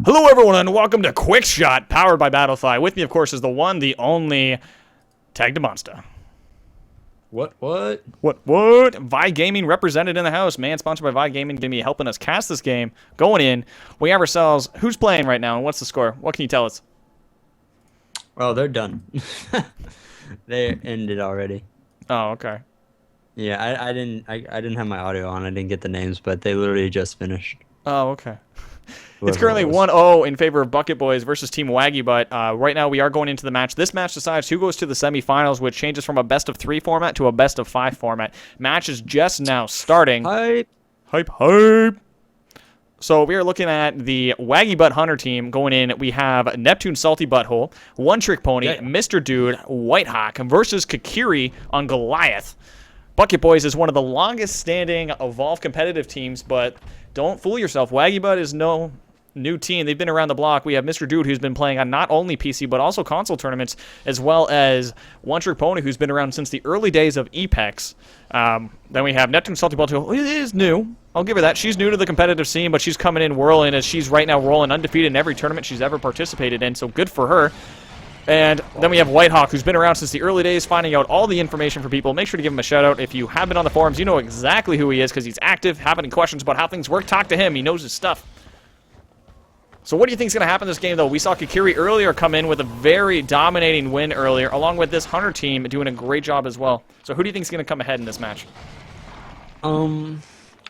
Hello, everyone, and welcome to QuickShot, powered by Battlefy. With me, of course, is the one, the only, Tag the Monster. What? What? Vi Gaming represented in the house, man. Sponsored by Vi Gaming, gonna be helping us cast this game. Going in, we have ourselves. Who's playing right now, and what's the score? What can you tell us? Oh, they're done. They ended already. Oh, okay. Yeah, I didn't have my audio on. I didn't get the names, but they literally just finished. Oh, okay. It's Whoever currently it was. 1-0 in favor of Bucket Boys versus Team Waggy, but right now we are going into the match. This match decides who goes to the semifinals, which changes from a best-of-3 format to a best-of-5 format. Match is just now starting. Hype. Hype. So we are looking at the Waggy Butt Hunter team going in. We have Neptune Salty Butthole, One Trick Pony, Yeah. Mr. Dude, White Hawk versus Kakiri on Goliath. Bucket Boys is one of the longest standing Evolve competitive teams, but don't fool yourself. Waggy Butt is no new team. They've been around the block. We have Mr. Dude, who's been playing on not only PC, but also console tournaments, as well as One Trick Pony, who's been around since the early days of Apex. Then we have Neptune Salty Butthole, who is new. I'll give her that. She's new to the competitive scene, but she's coming in whirling as she's right now rolling undefeated in every tournament she's ever participated in, so good for her. And then we have White Hawk, who's been around since the early days, finding out all the information for people. Make sure to give him a shout-out. If you have been on the forums, you know exactly who he is because he's active. Have any questions about how things work, talk to him. He knows his stuff. So what do you think is going to happen in this game, though? We saw Kakiri earlier come in with a very dominating win earlier, along with this Hunter team doing a great job as well. So who do you think is going to come ahead in this match?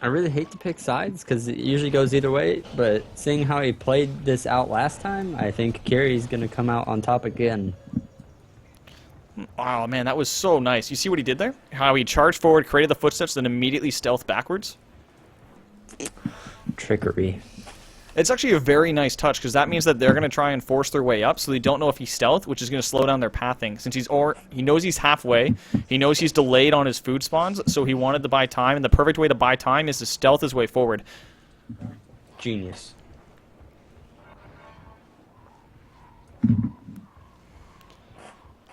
I really hate to pick sides because it usually goes either way, but seeing how he played this out last time, I think Kiri's gonna come out on top again. Oh, man, that was so nice. You see what he did there? How he charged forward, created the footsteps, then immediately stealth backwards? Trickery. It's actually a very nice touch because that means that they're going to try and force their way up, so they don't know if he's stealth, which is going to slow down their pathing. Since he knows he's halfway, he knows he's delayed on his food spawns, so he wanted to buy time, and the perfect way to buy time is to stealth his way forward. Genius.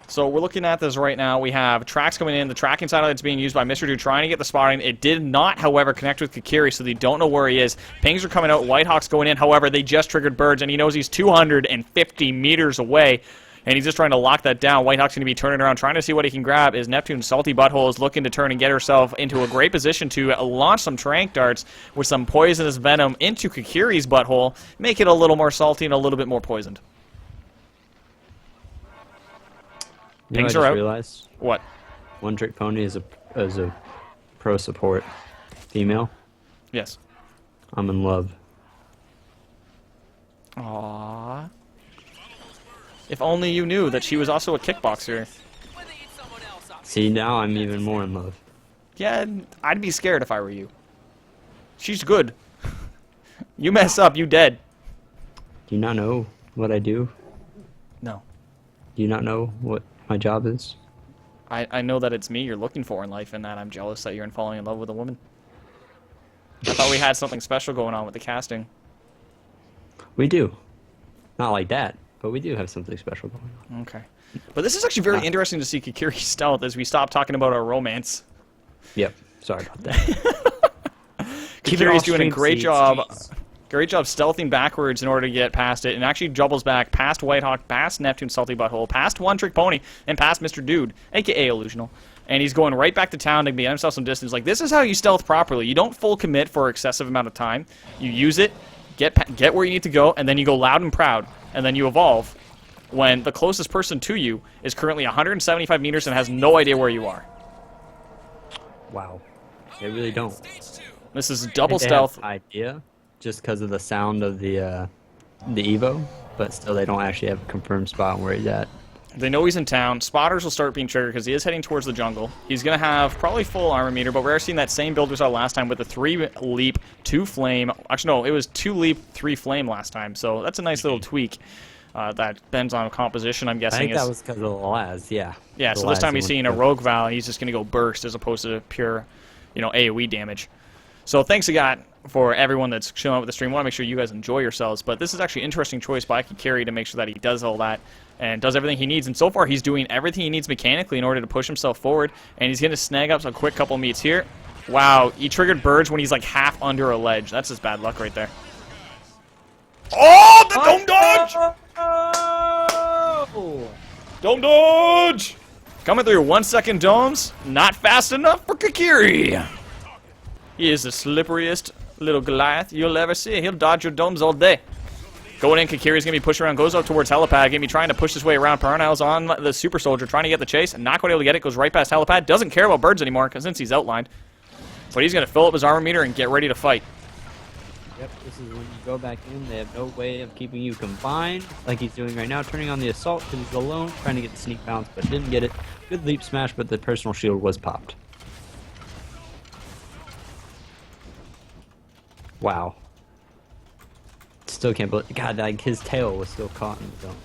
So we're looking at this right now. We have tracks coming in. The tracking satellite's being used by Mr. Dude trying to get the spotting. It did not, however, connect with Kakiri, so they don't know where he is. Pings are coming out. Whitehawk's going in. However, they just triggered birds, and he knows he's 250 meters away, and he's just trying to lock that down. Whitehawk's going to be turning around, trying to see what he can grab. Is Neptune Salty Butthole is looking to turn and get herself into a great position to launch some trank darts with some poisonous venom into Kakiri's butthole, make it a little more salty and a little bit more poisoned. You know, I Pings just are out. realized What? One Trick Pony is a pro support female. Yes. I'm in love. Aww. If only you knew that she was also a kickboxer. See, now I'm even more in love. Yeah, I'd be scared if I were you. She's good. You mess up, you dead. Do you not know what I do? No. Do you not know what my job is? I know that it's me you're looking for in life, and that I'm jealous that you're falling in love with a woman. I thought we had something special going on with the casting. We do. Not like that, but we do have something special going on. Okay. But this is actually very interesting to see Kakiri stealth as we stop talking about our romance. Yep. Sorry about that. Kakiri's doing a great job. Jeez. Great job stealthing backwards in order to get past it, and actually doubles back past Whitehawk, past Neptune Salty Butthole, past One Trick Pony, and past Mr. Dude, aka Illusional. And he's going right back to town to get himself some distance. Like, this is how you stealth properly. You don't full commit for excessive amount of time. You use it, get where you need to go, and then you go loud and proud, and then you evolve when the closest person to you is currently 175 meters and has no idea where you are. Wow. They really don't. This is double They stealth. have idea just because of the sound of the Evo, but still they don't actually have a confirmed spot where he's at. They know he's in town. Spotters will start being triggered because he is heading towards the jungle. He's going to have probably full armor meter, but we're seeing that same build we saw last time with the 3 leap, 2 flame. Actually, no, it was 2 leap, 3 flame last time, so that's a nice little tweak. That depends on composition, I'm I guessing. think that was because of the Laz, yeah. Yeah, so this time he's seeing a Rogue Val, he's just going to go burst as opposed to pure, AoE damage. So thanks again for everyone that's showing up with the stream. I want to make sure you guys enjoy yourselves, but this is actually an interesting choice by Kakiri to make sure that he does all that and does everything he needs. And so far, he's doing everything he needs mechanically in order to push himself forward, and he's going to snag up a quick couple meets here. Wow, he triggered birds when he's like half under a ledge. That's just bad luck right there. Oh, the dome dodge! Oh! Dome dodge! Coming through 1 second domes. Not fast enough for Kikiri. He is the slipperiest little Goliath you'll ever see. He'll dodge your domes all day. Going in, Kikiri's going to be pushing around, goes up towards Helipad, going to be trying to push his way around. Parnell's on the Super Soldier, trying to get the chase, and not quite able to get it. Goes right past Helipad, doesn't care about birds anymore, because since he's outlined. But he's going to fill up his armor meter and get ready to fight. Yep, this is when you go back in, they have no way of keeping you confined, like he's doing right now, turning on the assault because he's alone, trying to get the sneak bounce, but didn't get it. Good leap smash, but the personal shield was popped. Wow. Still can't believe, God, like his tail was still caught in the dome.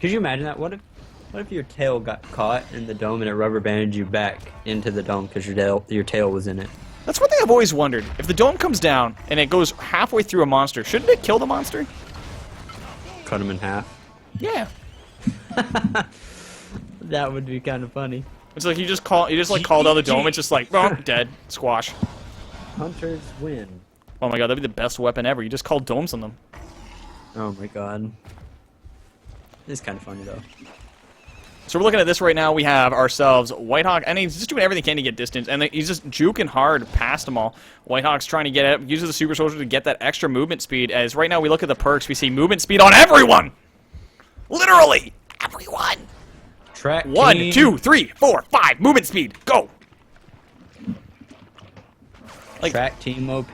Could you imagine that? What if your tail got caught in the dome and it rubber banded you back into the dome because your tail was in it? That's one thing I've always wondered. If the dome comes down and it goes halfway through a monster, shouldn't it kill the monster? Cut him in half. Yeah. That would be kind of funny. It's like you just called out the dome. It's just like, oh, dead, squash. Hunters win. Oh my god, that'd be the best weapon ever. You just call domes on them. Oh my god. It's kind of funny though. So we're looking at this right now. We have ourselves Whitehawk, and he's just doing everything he can to get distance, and he's just juking hard past them all. Whitehawk's trying to get it, uses the Super Soldier to get that extra movement speed, as right now we look at the perks, we see movement speed on everyone! Literally! Everyone! Track 1, team. 2, 3, 4, 5, movement speed, go! Like, Track team OP.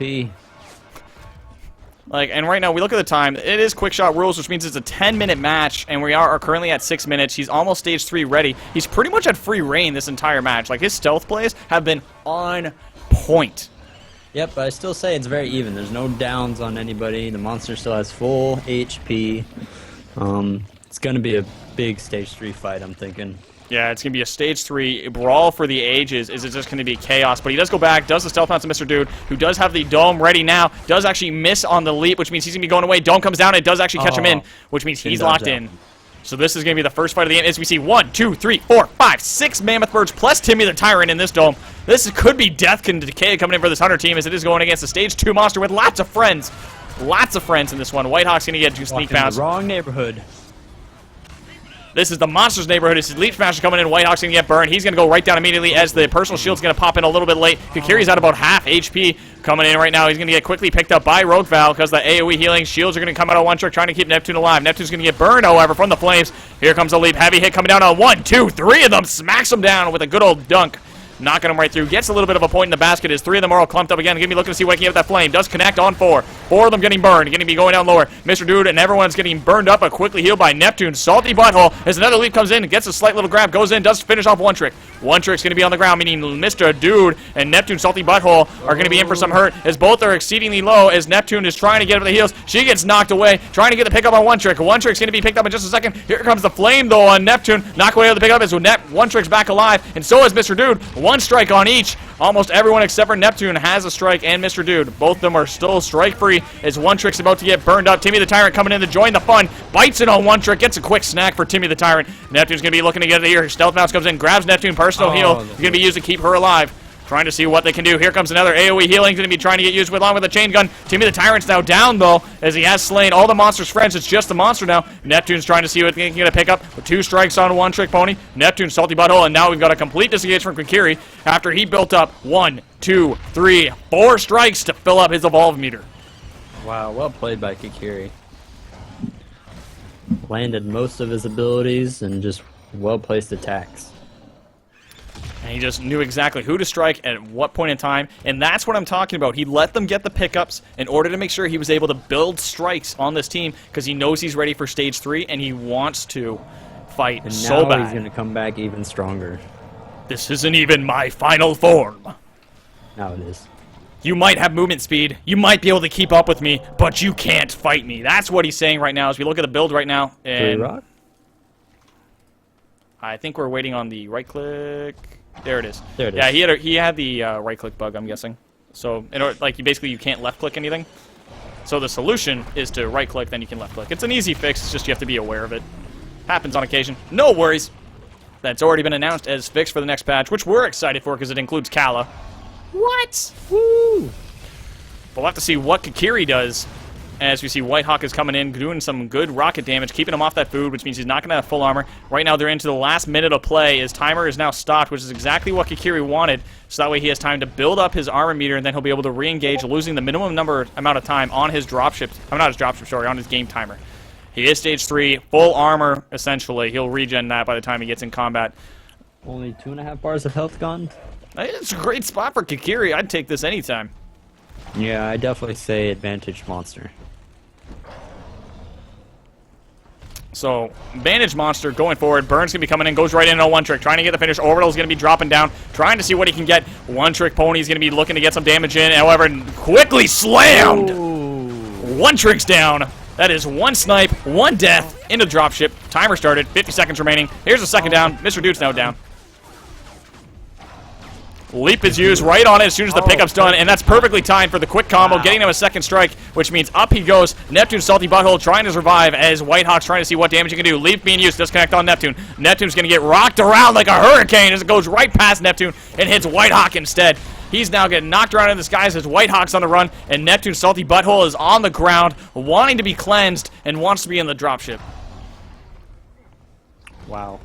and right now, we look at the time. It is QuickShot rules, which means it's a 10-minute match, and we are currently at 6 minutes. He's almost stage 3 ready. He's pretty much at free reign this entire match. Like, his stealth plays have been on point. Yep, but I still say it's very even. There's no downs on anybody. The monster still has full HP. It's going to be a big stage 3 fight, I'm thinking. Yeah, it's going to be a stage 3 brawl for the ages. Is it just going to be chaos? But he does go back, does the stealth bounce to Mr. Dude, who does have the dome ready now, does actually miss on the leap, which means he's going to be going away. Dome comes down, and it does actually catch him in, which means he's locked in. So this is going to be the first fight of the game, as we see 1, 2, 3, 4, 5, 6 Mammoth Birds plus Timmy the Tyrant in this dome. This could be death and decay coming in for this Hunter team, as it is going against a stage 2 monster with lots of friends. Lots of friends in this one. Whitehawk's going to get sneak bounce. The wrong neighborhood. This is the monster's neighborhood. It's Leap Smash coming in. Whitehawk's going to get burned. He's going to go right down immediately as the personal shield's going to pop in a little bit late. Kikiri's at about half HP coming in right now. He's going to get quickly picked up by Rogue Val because the AoE healing shields are going to come out of one trick, trying to keep Neptune alive. Neptune's going to get burned, however, from the flames. Here comes a leap. Heavy hit coming down on 1, 2, 3 of them. Smacks them down with a good old dunk. Knocking him right through. Gets a little bit of a point in the basket as 3 of them are all clumped up again. Going to be looking to see what he can get with that flame. Does connect on 4. 4 of them getting burned. Going to be going down lower. Mr. Dude and everyone's getting burned up, but quickly healed by Neptune. Salty Butthole as another leap comes in. Gets a slight little grab. Goes in. Does finish off one trick. One trick's going to be on the ground, meaning Mr. Dude and Neptune Salty Butthole are going to be in for some hurt as both are exceedingly low as Neptune is trying to get up the heels. She gets knocked away. Trying to get the pickup on one trick. One trick's going to be picked up in just a second. Here comes the flame, though, on Neptune. Not away able to pick up as one trick's back alive, and so is Mr. Dude. One strike on each. Almost everyone except for Neptune has a strike, and Mr. Dude. Both of them are still strike-free as one trick's about to get burned up. Timmy the Tyrant coming in to join the fun. Bites it on one trick. Gets a quick snack for Timmy the Tyrant. Neptune's going to be looking to get it here. Stealth Bounce comes in. Grabs Neptune. Personal heal. He's going to be used to keep her alive. Trying to see what they can do. Here comes another AoE healing. Going to be trying to get used along with a chain gun. Timmy the Tyrant's now down, though, as he has slain all the monster's friends. It's just the monster now. Neptune's trying to see what he can get to pick up. With 2 strikes on one trick pony. Neptune, Salty Butthole, and now we've got a complete disengage from Kikiri after he built up 1, 2, 3, 4 strikes to fill up his evolve meter. Wow, well played by Kikiri. Landed most of his abilities and just well-placed attacks. And he just knew exactly who to strike at what point in time, and that's what I'm talking about. He let them get the pickups in order to make sure he was able to build strikes on this team because he knows he's ready for stage 3 and he wants to fight and so now bad. He's going to come back even stronger. This isn't even my final form. Now it is. You might have movement speed, you might be able to keep up with me, but you can't fight me. That's what he's saying right now as we look at the build right now. And 3 rock? I think we're waiting on the right click. There it is. There it is. Yeah, he had the right click bug, I'm guessing. So in order, like, you can't left click anything. So the solution is to right click, then you can left click. It's an easy fix. It's just you have to be aware of it. Happens on occasion. No worries. That's already been announced as fixed for the next patch, which we're excited for because it includes Kala. What? Woo! We'll have to see what Kikiri does as we see Whitehawk is coming in, doing some good rocket damage, keeping him off that food, which means he's not going to have full armor. Right now, they're into the last minute of play. His timer is now stopped, which is exactly what Kikiri wanted, so that way he has time to build up his armor meter, and then he'll be able to re-engage, losing the minimum amount of time on his dropship. Not his dropship, sorry, on his game timer. He is stage 3, full armor, essentially. He'll regen that by the time he gets in combat. Only 2.5 bars of health gone? It's a great spot for Kikiri. I'd take this anytime. Yeah, I definitely say advantage monster. So, Bandage Monster going forward. Burns going to be coming in, goes right in on one trick, trying to get the finish. Orbital's going to be dropping down, trying to see what he can get. One trick Pony's going to be looking to get some damage in. However, quickly slammed! Ooh. One trick's down. That is one snipe, one death into dropship. Timer started, 50 seconds remaining. Here's the second down. Mr. Dude's now down. Leap is used right on it as soon as the pickup's done, and that's perfectly timed for the quick combo, getting him a second strike, which means up he goes. Neptune, Salty Butthole, trying to survive as Whitehawk's trying to see what damage he can do. Leap being used, disconnect on Neptune. Neptune's going to get rocked around like a hurricane as it goes right past Neptune and hits Whitehawk instead. He's now getting knocked around in the skies as Whitehawk's on the run, and Neptune's Salty Butthole is on the ground, wanting to be cleansed and wants to be in the dropship. Wow.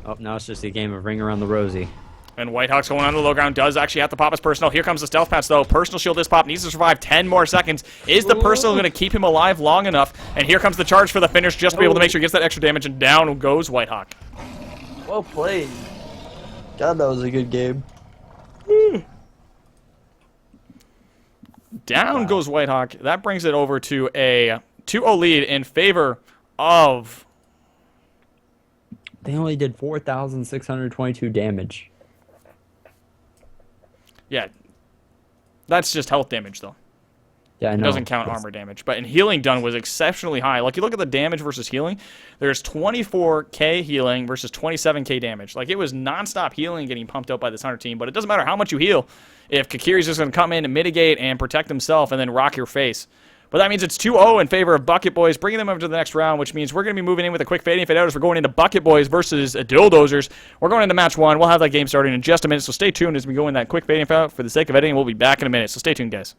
Oh, now it's just a game of Ring Around the Rosie. And Whitehawk's going on the low ground, does actually have to pop his personal. Here comes the stealth patch, though. Personal shield is popped, needs to survive 10 more seconds. Is the personal going to keep him alive long enough? And here comes the charge for the finish, just to be able to make sure he gets that extra damage, and down goes Whitehawk. Well played. God, that was a good game. Down goes Whitehawk. That brings it over to a 2-0 lead in favor of... They only did 4,622 damage. Yeah. That's just health damage, though. Yeah, I know. It doesn't count armor damage. But in healing done was exceptionally high. Like, you look at the damage versus healing, there's 24k healing versus 27k damage. Like, it was nonstop healing getting pumped out by this Hunter team. But it doesn't matter how much you heal if Kikiri's just going to come in and mitigate and protect himself and then rock your face. But that means it's 2-0 in favor of Bucket Boys, bringing them over to the next round, which means we're going to be moving in with a quick fading fade out as we're going into Bucket Boys versus Dildozers. We're going into match 1. We'll have that game starting in just a minute, so stay tuned as we go in that quick fading fade out. For the sake of editing, we'll be back in a minute, so stay tuned, guys.